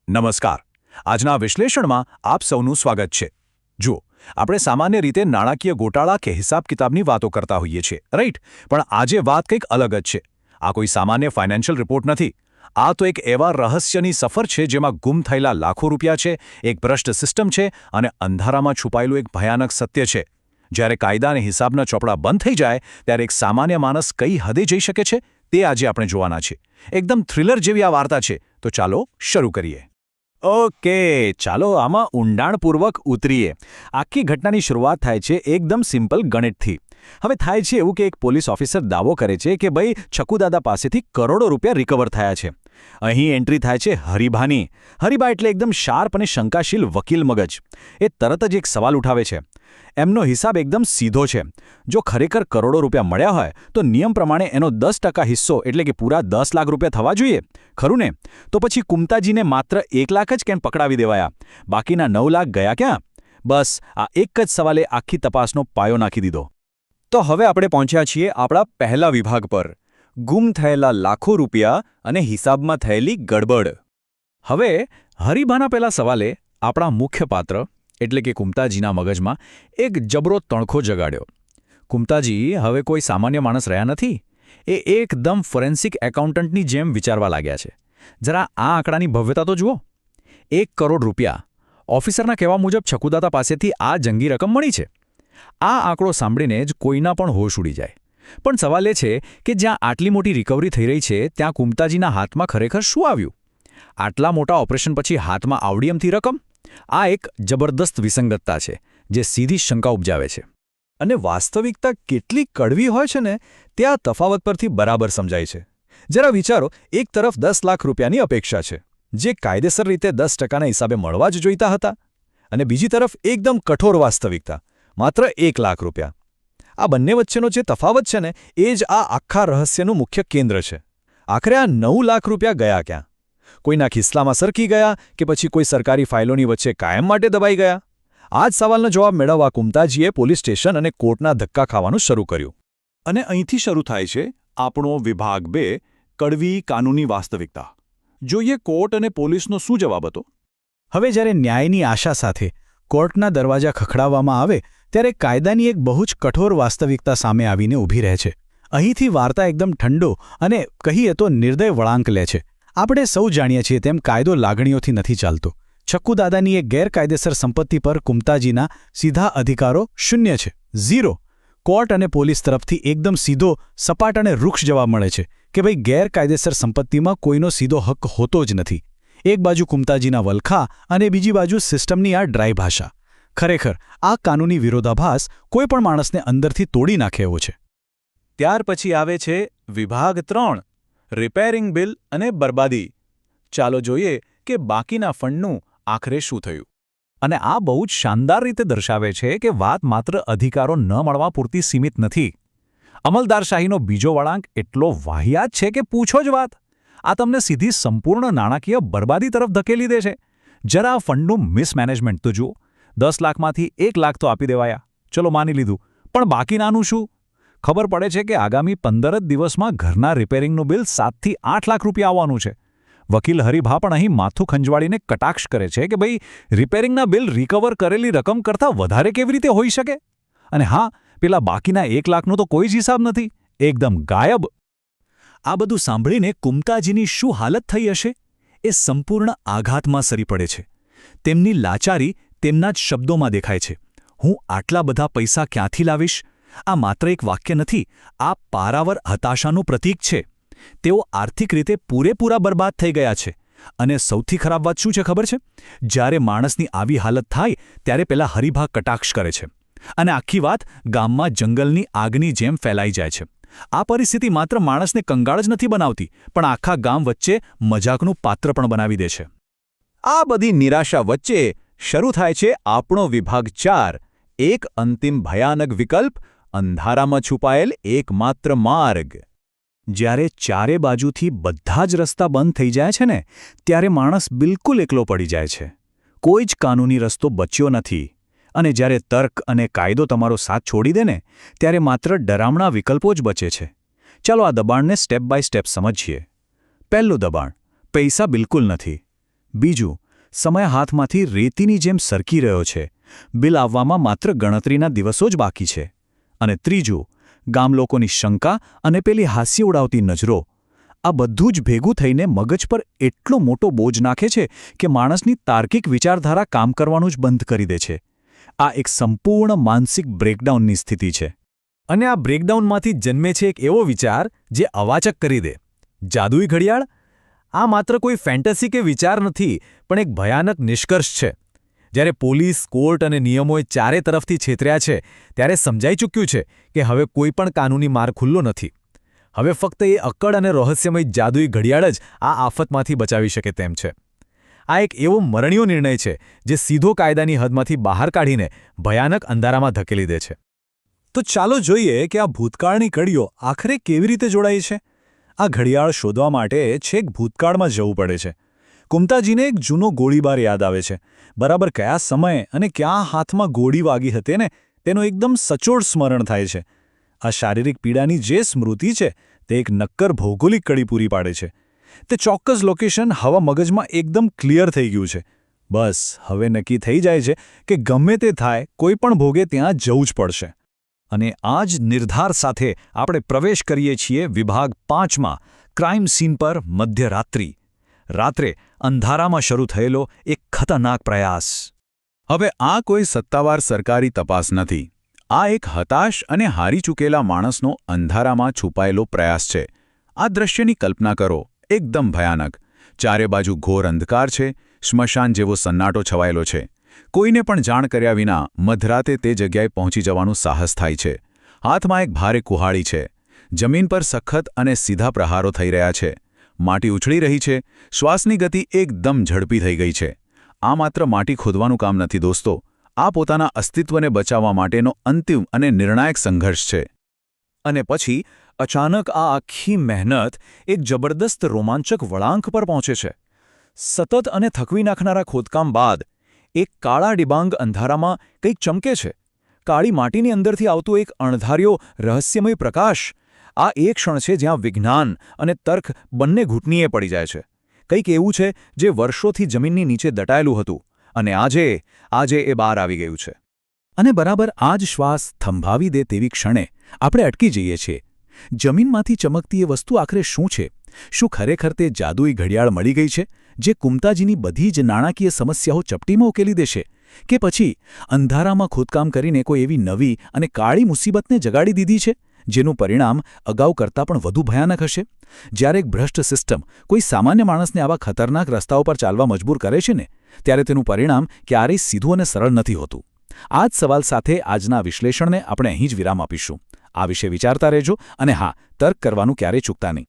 નમસ્કાર. આજના વિશ્લેષણમાં આપ સૌનું સ્વાગત છે. જુઓ, આપણે સામાન્ય રીતે નાણાકીય ગોટાળા કે હિસાબ કિતાબની વાતો કરતા હોઈએ છીએ, રાઈટ? પણ આજે વાત કંઈક અલગ જ છે. આ કોઈ સામાન્ય ફાઇનાન્શિયલ રિપોર્ટ નથી. આ તો એક એવા રહસ્યની સફર છે જેમાં ગુમ થયેલા લાખો રૂપિયા છે, એક ભ્રષ્ટ સિસ્ટમ છે અને અંધારામાં છુપાયેલું એક ભયાનક સત્ય છે. જ્યારે કાયદા અને હિસાબના ચોપડા બંધ થઈ જાય ત્યારે એક સામાન્ય માણસ કઈ હદે જઈ શકે છે તે આજે આપણે જોવાના છે. એકદમ થ્રિલર જેવી આ વાર્તા છે. તો ચાલો શરૂ કરીએ. ઓકે, ચાલો આમાં ઊંડાણપૂર્વક ઉતરીએ. આખી ઘટનાની શરૂઆત થાય છે એકદમ સિમ્પલ ગણિતથી. હવે થાય છે એવું કે એક પોલીસ ઓફિસર દાવો કરે છે કે ભાઈ છકુદાદા પાસેથી કરોડો રૂપિયા રિકવર થયા છે. અહીં એન્ટ્રી થાય છે હરિભાની. હરિભા એટલે એકદમ શાર્પ અને શંકાશીલ વકીલ મગજ. એ તરત જ એક સવાલ ઉઠાવે છે. એમનો હિસાબ એકદમ સીધો છે. જો ખરેખર કરોડો રૂપિયા મળ્યા હોય તો નિયમ પ્રમાણે એનો 10% હિસ્સો એટલે કે પૂરા 10 લાખ રૂપિયા થવા જોઈએ, ખરું ને? તો પછી કુમતાજીને માત્ર 1 લાખ જ કેમ પકડાવી દેવાયા? બાકીના 9 લાખ ગયા ક્યાં? બસ આ એક જ સવાલે આખી તપાસનો પાયો નાખી દીધો. તો હવે આપણે પહોંચ્યા છીએ આપણા પહેલા વિભાગ પર: ગુમ થયેલા લાખો રૂપિયા અને હિસાબમાં થયેલી ગડબડ. હવે હરિભાના પહેલા સવાલે આપણા મુખ્ય પાત્ર એટલે કે કુમતાજીના મગજમાં એક જબરો તણખો જગાડ્યો. કુમતાજી હવે કોઈ સામાન્ય માણસ રહ્યા નથી. એ એકદમ ફોરેન્સિક એકાઉન્ટન્ટની જેમ વિચારવા લાગ્યા છે. જરા આ આંકડાની ભવ્યતા તો જુઓ. 1 કરોડ રૂપિયા. ઓફિસરના કહેવા મુજબ છકુદાદા પાસેથી આ જંગી રકમ મળી છે. આ આંકડો સાંભળીને જ કોઈના પણ હોશ ઉડી જાય. પણ સવાલ એ છે કે જ્યાં આટલી મોટી રિકવરી થઈ રહી છે ત્યાં કુમતાજીના હાથમાં ખરેખર શું આવ્યું? આટલા મોટા ઓપરેશન પછી હાથમાં આવડી એમથી રકમ? આ એક જબરદસ્ત વિસંગતતા છે જે સીધી શંકા ઉપજાવે છે. અને વાસ્તવિકતા કેટલી કડવી હોય છે ને તે આ તફાવત પરથી બરાબર સમજાય છે. જરા વિચારો, એક તરફ 10 લાખ રૂપિયાની અપેક્ષા છે જે કાયદેસર રીતે 10%ના હિસાબે મળવા જ જોઈતા હતા, અને બીજી તરફ એકદમ કઠોર વાસ્તવિકતા, માત્ર 1 લાખ રૂપિયા. આ બંને વચ્ચેનો જે તફાવત છે ને એ જ આ આખા રહસ્યનું મુખ્ય કેન્દ્ર છે. આખરે આ 9 લાખ રૂપિયા ગયા ક્યાં? કોઈના ખિસ્સામાં સરકી ગયા કે પછી કોઈ સરકારી ફાઇલોની વચ્ચે કાયમ માટે દબાઈ ગયા? આ જ સવાલનો જવાબ મેળવવા કુમતાજીએ પોલીસ સ્ટેશન અને કોર્ટના ધક્કા ખાવાનું શરૂ કર્યું. અને અહીંથી શરૂ થાય છે આપણો વિભાગ 2: કડવી કાનૂની વાસ્તવિકતા. જોઈએ કોર્ટ અને પોલીસનો શું જવાબ હતો. હવે જ્યારે ન્યાયની આશા સાથે કોર્ટના દરવાજા ખખડાવવામાં આવે ત્યારે કાયદાની એક બહુ જ કઠોર વાસ્તવિકતા સામે આવીને ઊભી રહે છે. અહીંથી વાર્તા એકદમ ઠંડો અને કહીએ તો નિર્દય વળાંક લે છે. આપણે સૌ જાણીએ છીએ તેમ કાયદો લાગણીઓથી નથી ચાલતો. છક્કુદાદાની એક ગેરકાયદેસર સંપત્તિ પર કુમતાજીના સીધા અધિકારો શૂન્ય છે, 0. કોર્ટ અને પોલીસ તરફથી એકદમ સીધો, સપાટ અને વૃક્ષ જવાબ મળે છે કે ભાઈ ગેરકાયદેસર સંપત્તિમાં કોઈનો સીધો હક હોતો જ નથી. એક બાજુ કુમતાજીના વલખા અને બીજી બાજુ સિસ્ટમની આ ડ્રાય ભાષા. ખરેખર આ કાનૂની વિરોધાભાસ કોઈ પણ માણસને અંદરથી તોડી નાખે એવો છે. ત્યાર પછી આવે છે વિભાગ 3: રિપેરિંગ બિલ અને બરબાદી. ચાલો જોઈએ કે બાકીના ફંડનું આખરે શું થયું. અને આ બહુ જ શાનદાર રીતે દર્શાવે છે કે વાત માત્ર અધિકારો ન મળવા પૂરતી સીમિત નથી. અમલદારશાહીનો બીજો વળાંક એટલો વાહિયાત છે કે પૂછો જ વાત. આ તમને સીધી સંપૂર્ણ નાણાકીય બરબાદી તરફ ધકેલી દે છે. જરા આ ફંડનું મિસમેનેજમેન્ટ તો જુઓ. 10 લાખમાંથી 1 લાખ તો આપી દેવાયા, ચલો માની લીધું, પણ બાકીનાનું શું? ખબર પડે છે કે આગામી 15 જ દિવસમાં ઘરના રિપેરિંગનું બિલ 7 થી 8 લાખ રૂપિયા આવવાનું છે. વકીલ હરિભા પણ અહીં માથું ખંજવાળીને કટાક્ષ કરે છે કે ભાઈ રિપેરિંગના બિલ રિકવર કરેલી રકમ કરતાં વધારે કેવી રીતે હોઈ શકે? અને હા, પેલા બાકીના 1 લાખનો તો કોઈ જ હિસાબ નથી, એકદમ ગાયબ. આ બધું સાંભળીને કુમતાજીની શું હાલત થઈ હશે એ સંપૂર્ણ આઘાતમાં સરી પડે છે. તેમની લાચારી તેમના જ શબ્દોમાં દેખાય છે. હું આટલા બધા પૈસા ક્યાંથી લાવીશ? આ માત્ર એક વાક્ય નથી, આ પારાવર હતાશાનું પ્રતીક છે. તેઓ આર્થિક રીતે પૂરેપૂરા બરબાદ થઈ ગયા છે. અને સૌથી ખરાબ વાત શું છે ખબર છે? જ્યારે માણસની આવી હાલત થાય ત્યારે પેલા હરિભા કટાક્ષ કરે છે અને આખી વાત ગામમાં જંગલની આગની જેમ ફેલાઈ જાય છે. આ પરિસ્થિતિ માત્ર માણસને કંગાળ જ નથી બનાવતી, પણ આખા ગામ વચ્ચે મજાકનું પાત્ર પણ બનાવી દે છે. આ બધી નિરાશા વચ્ચે શરૂ થાય છે આપણો વિભાગ 4: એક અંતિમ ભયાનક વિકલ્પ, અંધારામાં છુપાયેલ એકમાત્ર માર્ગ. જ્યારે ચારે બાજુથી બધા જ રસ્તા બંધ થઈ જાય છે ને ત્યારે માણસ બિલકુલ એકલો પડી જાય છે. કોઈ જ કાનૂની રસ્તો બચ્યો નથી. અને જ્યારે તર્ક અને કાયદો તમારો સાથ છોડી દે ને ત્યારે માત્ર ડરામણા વિકલ્પો જ બચે છે. ચાલો આ દબાણને સ્ટેપ બાય સ્ટેપ સમજીએ. પહેલું દબાણ: પૈસા બિલકુલ નથી. બીજું, સમય હાથમાંથી રેતીની જેમ સરકી રહ્યો છે. બિલ આવવામાં માત્ર ગણતરીના દિવસો જ બાકી છે. અને ત્રીજું, ગામલોકોની શંકા અને પેલી હાસ્ય ઉડાવતી નજરો. આ બધું જ ભેગું થઈને મગજ પર એટલો મોટો બોજ નાખે છે કે માણસની તાર્કિક વિચારધારા કામ કરવાનું જ બંધ કરી દે છે. આ એક સંપૂર્ણ માનસિક બ્રેકડાઉનની સ્થિતિ છે. અને આ બ્રેકડાઉનમાંથી જન્મે છે એક એવો વિચાર જે અવાચક કરી દે. જાદુઈ ઘડિયાળ? આ માત્ર કોઈ ફેન્ટસી કે વિચાર નથી, પણ એક ભયાનક નિષ્કર્ષ છે. જ્યારે પોલીસ, કોર્ટ અને નિયમોએ ચારે તરફથી છેતર્યા છે, ત્યારે સમજાઈ ચૂક્યું છે કે હવે કોઈ પણ કાનૂની માર ખુલ્લો નથી. હવે ફક્ત એ અક્કડ અને રહસ્યમય જાદુઈ ઘડિયાળ જ આ આફતમાંથી બચાવી શકે તેમ છે. આ એક એવો મરણીયો નિર્ણય છે જે સીધો કાયદાની હદમાંથી બહાર કાઢીને ભયાનક અંધારામાં ધકેલી દે છે. તો ચાલો જોઈએ કે આ ભૂતકાળની કડીઓ આખરે કેવી રીતે જોડાઈ છે. આ ઘડિયાળ શોધવા માટે છેક ભૂતકાળમાં જવું પડે છે. કુમતાજીને એક જૂનો ગોળીબાર યાદ આવે છે. બરાબર કયા સમયે અને ક્યાં હાથમાં ગોળી વાગી હતી ને તેનું એકદમ સચોટ સ્મરણ થાય છે. આ શારીરિક પીડાની જે સ્મૃતિ છે તે એક નક્કર ભૌગોલિક કડી પૂરી પાડે છે. તે ચોક્કસ લોકેશન હવા મગજમાં એકદમ ક્લિયર થઈ ગયું છે. બસ હવે નક્કી થઈ જાય છે કે ગમે તે થાય કોઈ પણ ભોગે ત્યાં જવું જ પડશે. અને આ જ નિર્ધાર સાથે આપણે પ્રવેશ કરીએ છીએ વિભાગ 5માં, ક્રાઇમ સીન પર મધ્યરાત્રિ. રાત્રે અંધારામાં શરૂ થયેલો એક ખતરનાક પ્રયાસ. હવે આ કોઈ સત્તાવાર સરકારી તપાસ નથી. આ એક હતાશ અને હારી ચૂકેલા માણસનો અંધારામાં છુપાયેલો પ્રયાસ છે. આ દ્રશ્યની કલ્પના કરો, એકદમ ભયાનક. ચારે બાજુ ઘોર અંધકાર છે, સ્મશાન જેવો સન્નાટો છવાયેલો છે. કોઈને પણ જાણ કર્યા વિના મધરાતે તે જગ્યાએ પહોંચી જવાનું સાહસ થાય છે. હાથમાં એક ભારે કુહાડી છે. જમીન પર સખત અને સીધા પ્રહારો થઈ રહ્યા છે. માટી ઉછળી રહી છે. શ્વાસની ગતિ એકદમ ઝડપી થઈ ગઈ છે. આ માત્ર માટી ખોદવાનું કામ નથી દોસ્તો. આ પોતાના અસ્તિત્વને બચાવવા માટેનો અંતિમ અને નિર્ણાયક સંઘર્ષ છે. અને પછી અચાનક આ આખી મહેનત એક જબરદસ્ત રોમાંચક વળાંક પર પહોંચે છે. સતત અને થકવી નાખનારા ખોદકામ બાદ એક કાળા ડિબાંગ અંધારામાં કંઈક ચમકે છે. કાળી માટીની અંદરથી આવતો એક અણધાર્યો રહસ્યમય પ્રકાશ. આ એ ક્ષણ છે જ્યાં વિજ્ઞાન અને તર્ક બંને ઘૂંટણીએ પડી જાય છે. કંઈક એવું છે જે વર્ષોથી જમીનની નીચે દટાયેલું હતું અને આજે એ બહાર આવી ગયું છે. અને બરાબર આ જ શ્વાસ થંભાવી દે તેવી ક્ષણે આપણે અટકી જઈએ છીએ. જમીનમાંથી ચમકતી એ વસ્તુ આખરે શું છે? શું ખરેખર તે જાદુઈ ઘડિયાળ મળી ગઈ છે જે કુમતાજીની બધી જ નાણાકીય સમસ્યાઓ ચપટીમાં ઉકેલી દેશે? કે પછી અંધારામાં ખોદકામ કરીને કોઈ એવી નવી અને કાળી મુસીબતને જગાડી દીધી છે જેનું પરિણામ અગાઉ કરતાં પણ વધુ ભયાનક હશે? જ્યારે એક ભ્રષ્ટ સિસ્ટમ કોઈ સામાન્ય માણસને આવા ખતરનાક રસ્તાઓ પર ચાલવા મજબૂર કરે છે ને, ત્યારે તેનું પરિણામ ક્યારેય સીધું અને સરળ નથી હોતું. આ જ સવાલ સાથે આજના વિશ્લેષણને આપણે અહીં જ વિરામ આપીશું. આ વિશે વિચારતા રહેજો અને હા, તર્ક કરવાનું ક્યારેય ચૂકતા નહીં.